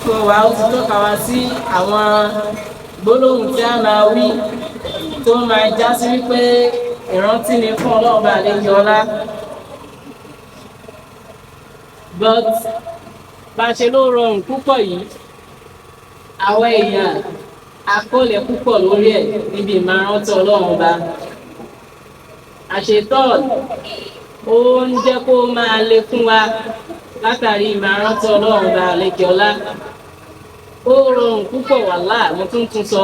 fún wa ó ti tọ́ka wa sí àwọn gbólóhùn tí a máa wí tó máa já sí wípé ìrántí ni fún ọlọ́ọ̀bá àlejò ọlá. But bá ṣe ló rọrùn púpọ̀ yìí àwọn èèyàn àkọọ́lẹ̀ púpọ̀ lórí ẹ̀ níbi ìmárántí ọlọ́run ọba. Àṣetọ́ọ̀ ó ń jẹ́ kó máa le fún wa látàrí ìmárántí ọlọ́run ọba àlejò ọlá. Ó rọrùn púpọ̀ wàláhì mo tún sọ.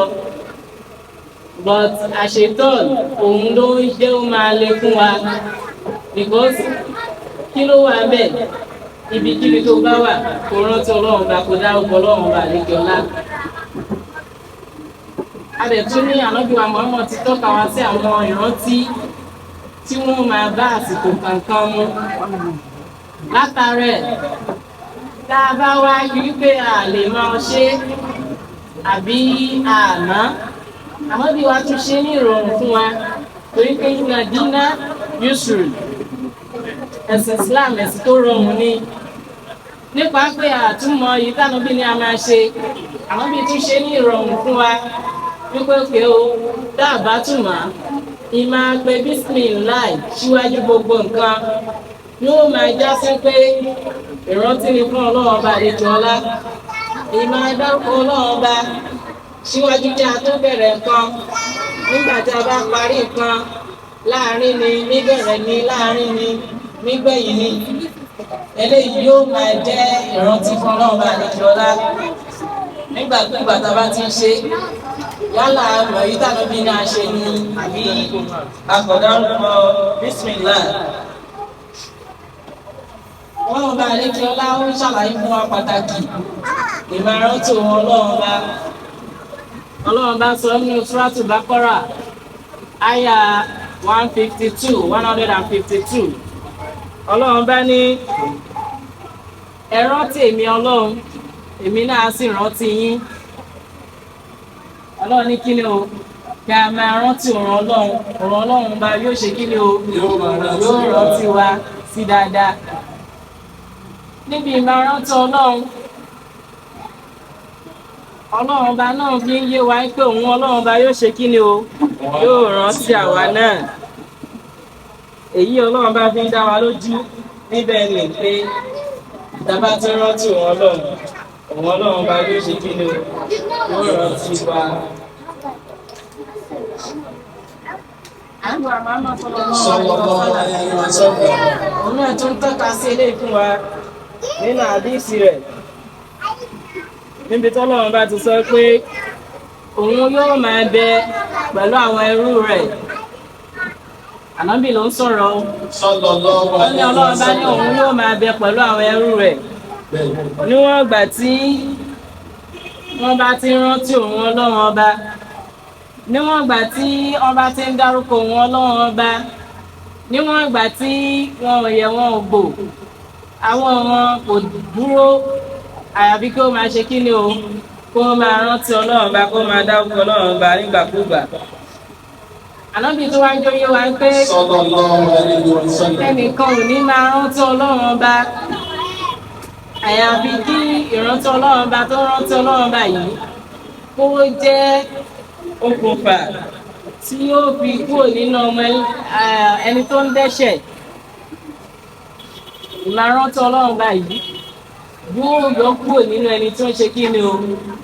But àṣetọ́ọ̀ òun ló ń jẹ́ ó máa le fún wa because kí ló wà bẹ́ẹ̀ ibikíbi tó bá wà kó rántí ọlọ́run ọba kó dárúkọ ọlọ́run ọba àlejò ọlá. Adẹ̀tún ní Ànábì wa Muhammad ti tọ́ka wá sí àwọn ìrántí tí wọ́n máa bá àsìkò kankan mu. Látàrẹ̀ tá a bá wá rí pé a lè máa ṣe àbí àná Ànábì wa tún ṣe ní ìrọ̀rùn fún wa torí pé inna dina yusr ẹ̀sìn Islam ẹ̀sìn tó rọrùn ni. Nípa pé àtúmọ̀ yìí tánàbí ni a máa ṣe Ànábì tún ṣe ní ìrọ̀rùn fún wa wípé pé o dáàbá túmọ̀ ìmọ̀ pé bísímìláì síwájú gbogbo nǹkan yóò máa já sí pé ìrántí ni fún ọlọ́run ọba àlejò ọlá. Ìmọ̀ dárúkọ ọlọ́run ọba síwájú tí a tó bẹ̀rẹ̀ nǹkan nígbà tí a bá parí nǹkan láàrin ni níbẹ̀rẹ̀ ni láàrin ni nígbẹ̀yìn ni eléyìí yóò máa jẹ́ ìrántí fún ọlọ́run ọba àlejò ọlá. Nígbàkúgbà tá a bá ti ń ṣe yálà àmọ̀ yìí tàbí bí náà ṣe ní àbí àkọ̀dárúkọ bísímìlá. Ọlọ́run bá àlejò ọlá ó ń ṣàlàyé fún wa pàtàkì ìmárántí òun ọlọ́run bá. Ọlọ́run bá sọ nínú Súrátù Bákọ́rà àyà 152. Ọlọ́run bá ní ẹ rántí èmi ọlọ́run èmi náà sì rántí yín. Ọlọ́run ní kí ni o kí a máa rántí ọ̀rọ̀ ọlọ́run bá yóò ṣe kí ni o yóò rántí wa sí dáadáa. Níbi ìmárántí ọlọ́run bá náà fi ń yé wa pé òun ọlọ́run bá yóò ṣe kí ni o yóò rántí àwa náà. Èyí ọlọ́run bá fi ń dá wa lójú níbẹ̀ ni pé ìdábà tí rántí òun ọlọ́run bá yóò ṣe kí ni o yóò rántí wa. Àwọn àmàmà òun náà tún tọ́ka sí eléyìí fún wa nínú àdíìsì rẹ̀ níbi tọ́lọ́run bá ti sọ pé òun yóò máa bẹ pẹ̀lú àwọn ẹrú rẹ̀. Ànábì ló ń sọ̀rọ̀ o. Wọ́n ní Ọlọ́run bá ní òun yóò máa bẹ pẹ̀lú àwọn ẹrú rẹ̀ níwọ̀n ìgbà tí wọ́n bá ti rántí òun Ọlọ́run ọba, níwọ̀n ìgbà tí wọ́n bá ti ń dárúkọ òun Ọlọ́run ọba, níwọ̀n ìgbà tí wọn ò yẹ wọn ò gbò, àwọn wọn kò dúró àyàfi kí ó máa ṣe kí ni o kó máa rántí Ọlọ́run ọba kó máa dárúkọ Ọlọ́run ọba nígbàkúgbà. Ànábì tó wá ń jóyè wá ń pé ẹnìkan ò ní máa rántí Ọlọ́run ọba àyàfi kí ìrántí Ọlọ́run ọba tó rántí Ọlọ́run ọba yìí kó jẹ́ okùnfà tí yóò fi kúrò nínú ọmọ ẹni tó ń dẹ́ṣẹ̀. Ìmárántí Ọlọ́run ọba yìí yóò yọ kúrò nínú ẹni tó ń ṣe kí ni o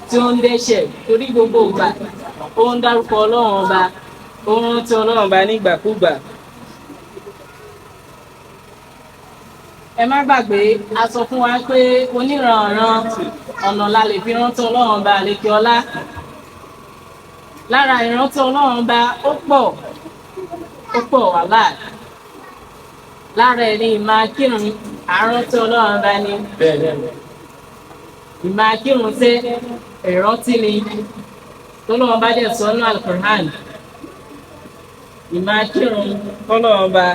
tí ó ń dẹ́ṣẹ̀ torí gbogbo ìgbà ó ń dárúkọ Ọlọ́run ọba ó ń rántí Ọlọ́run ọba nígbàkúgbà. Ẹ má gbàgbé a sọ fún wa pé oníranran ọ̀nà la lè fi rántí Ọlọ́run ọba àlékè ọlá. Lára ìrántí Ọlọ́run ọba ó pọ̀ wàláhì. Lára ẹ̀ ní ìmáa kírun àrántí Ọlọ́run ọba ni. Ìmáa kírun ṣe ìrántí ni tọ́lọ́run bá dẹ̀ sọ nínú Al-Qur'an. Ìmáa kírun tọ́lọ́run ọba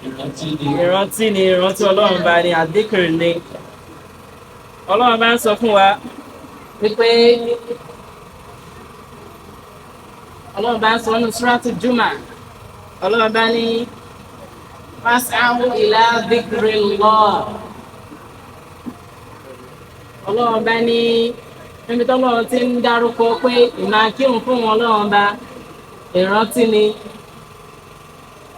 ìrántí ni ìrántí Ọlọ́run ọba ni Adhikir ni. Ọlọ́run bá ń sọ fún wa wípé Ọlọ́run bá ń sọ nínú Súrátù Jumu'ah. Ọlọ́run bá ní fas'au ila dhikrillah. Ọlọ́run bá ní níbi tọ́lọ́run ti ń dárúkọ pé ìmáa kírun fún wọn Ọlọ́run bá ìrántí ni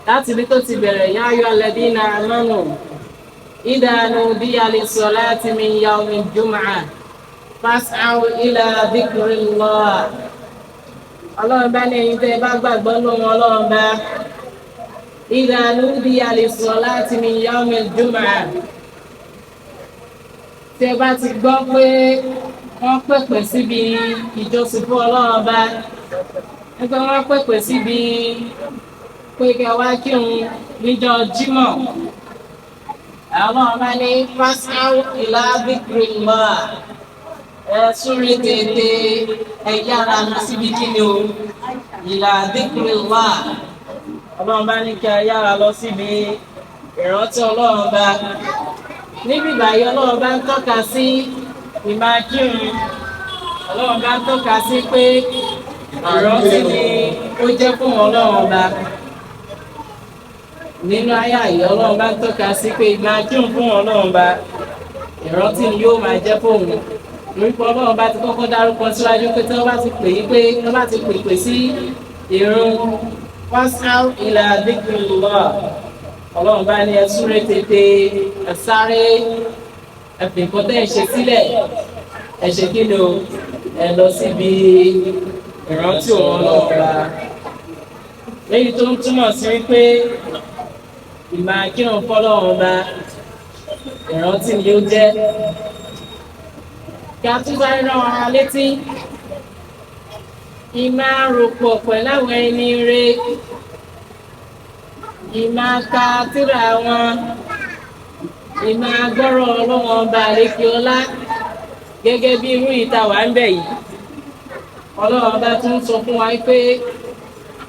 láti ibi tó ti bẹ̀rẹ̀ yá ayọ́ alladhina amanu idha nudiya lis-salati min yawmil jumu'ah fas'aw ila dhikrillah. Ọlọ́run bá ní ẹ̀yin tẹ́ ẹ bá gbàgbọ́ lóhùn Ọlọ́run bá idha nudiya lis-salati min yawmil jumu'ah. Tí ẹ bá ti gbọ́ pé wọ́n pèpè síbi ìjọsìn fún Ọlọ́run bá nígbà wọ́n pèpè síbi pé kí ẹ wá kírun níjọ́ Jímọ̀. Ọlọ́run bá ní fas'aw ila dhikrillah. Ẹ súré tètè ẹ yára lọ síbi kíni o ila dhikrillah. Ọlọ́run bá ní kí ẹ yára lọ síbi ìrántí Ọlọ́run bá. Níbi ìbàyẹ̀ Ọlọ́run bá ń tọ́ka sí ìmáa kírun. Ọlọ́run bá ń tọ́ka sí pé ìrántí ni ó jẹ́ fún Ọlọ́run bá. Nínú ayé àyè Ọlọ́run bá ń tọ́ka sí pé ìmáa kírun fún Ọlọ́run bá ìrántí ni yóò máa jẹ́ fóun. Lórúkọ Ọlọ́run bá ti kọ́kọ́ dárúkọ síwájú pé tí wọ́n bá ti pè é pé wọ́n bá ti pèpè sí ìrun fas'aw ila dhikrillah. Ọlọ́run bá ní ẹ súré tètè ẹ sáré ẹ fi nǹkan tẹ́ ẹ ṣe sílẹ̀ ẹ ṣe kí ni o ẹ lọ síbi ìrántí òun Ọlọ́run bá. Léyìí tó ń túmọ̀ sí wípé ìmáa kírun fọ́lọ́run bá ìrántí ni ó jẹ́. Kí a tún sáré rán ara létí ìmáa ròpọ̀ pẹ̀lú àwọn ẹni rere, ìmáa ka tírà wọn, ìmáa gbọ́rọ̀ Ọlọ́run ọba àlékè ọlá gẹ́gẹ́ bí irú ìta wà ń bẹ̀ yìí. Ọlọ́run ọba tún sọ fún wa pé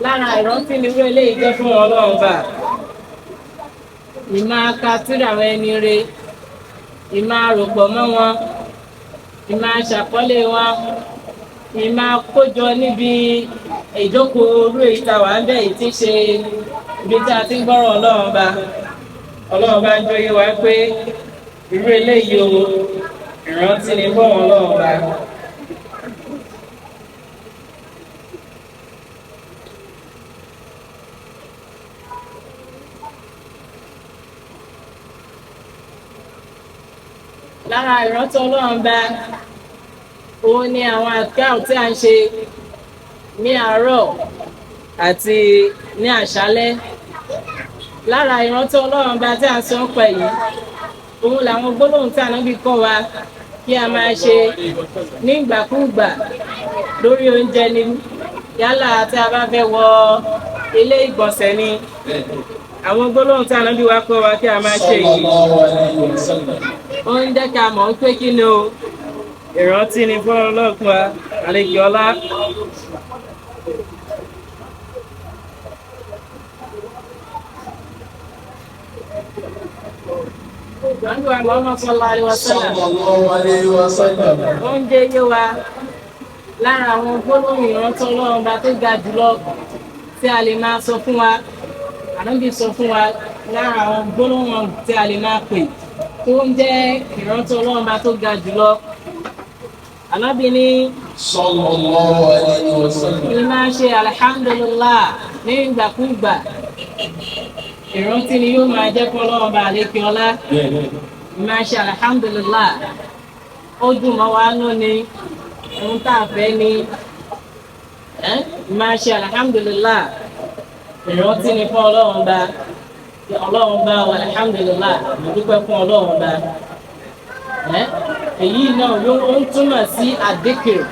lára ìrántí ni irú eléyìí jẹ́ fún Ọlọ́run ọba. Ìmáa ka tírà àwọn ẹni rere, ìmáa ròpọ̀ mọ́ wọn, ìmáa ṣàkọlé wọn, ìmáa kójọ níbi ìjókòó orú ìta wà ń bẹ̀ yìí tí ṣe ibi tí a ti ń gbọ́rọ̀ Ọlọ́run bá. Ọlọ́run bá ń jóyè wá pé irú eléyìí o ìrántí ni fún Ọlọ́run bá. Lára ìrántí Ọlọ́run bá òun ni àwọn àdíkàr tí a ń ṣe ní àárọ̀ àti ní àṣálẹ́. Lára ìrántí Ọlọ́run bá tí a ń sọ ń pẹ̀ yìí òun làwọn gbólóhùn tí Ànábì kọ́ wa kí a máa ṣe ní ìgbàkúùgbà lórí oúnjẹ ni yálà tí a bá fẹ́ wọ ilé ìgbọ̀nsẹ̀ ni. Àwọn gbólóhùn tí Ànábì wa kọ́ wa kí a máa ṣe yìí ó ń jẹ́ ká mọ̀ pé kí ni o ìrántí ni fún Ọlọ́run wa àlejò ọlá. Oúnjẹ yé wa lára àwọn gbólóhùn ìrántí Ọlọ́run bá tó ga jùlọ tí a lè máa sọ fún wa. Ànábì sọ fún wa lára àwọn gbólóhùn tí a lè máa pè tó ń jẹ́ ìrántí Ọlọ́run bá tó ga jùlọ. Ànábì ní sallallahu alaihi wasallam kí máa ṣe alhamdulillah ní ìgbàkúgbà ìrántí ni yóò máa jẹ́ fún Ọlọ́run bá àlékè ọlá. Máa ṣe alhamdulillah ó dùn mọ́ wa nú ni ohun tá a fẹ́ ni máa ṣe alhamdulillah ìrántí ni fún Ọlọ́run bá. Ọlọ́run bá wa alhamdulillah mo dúpẹ́ fún Ọlọ́run bá. Èyí náà yóò ń túmọ̀ sí Adhikir,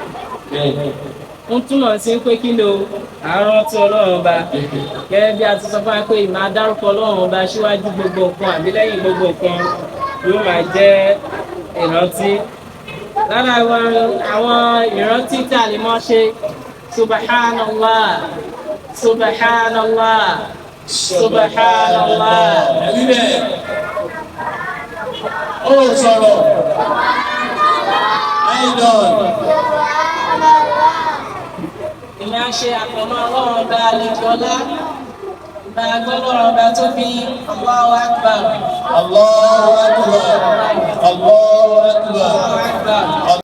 ń túmọ̀ sí pé kí ni o àrántí Ọlọ́run bá. Gẹ́gẹ́ bí a ti sọ fún wa pé ìmáa dárúkọ Ọlọ́run bá síwájú gbogbo nǹkan àbí lẹ́yìn gbogbo nǹkan yóò máa jẹ́ ìrántí. Lára àwọn ìrántí tí a lè mọ́ ṣe subhanallah subhanallah subhanallah. Ó sọ̀rọ̀. Idol. Ìmáa ṣe àpamọ́ Ọlọ́run bá àlejò ọlá. Ìmáa gbọ́ Ọlọ́run bá tóbi. Allahu Akbar. Allahu Akbar. Allahu Akbar.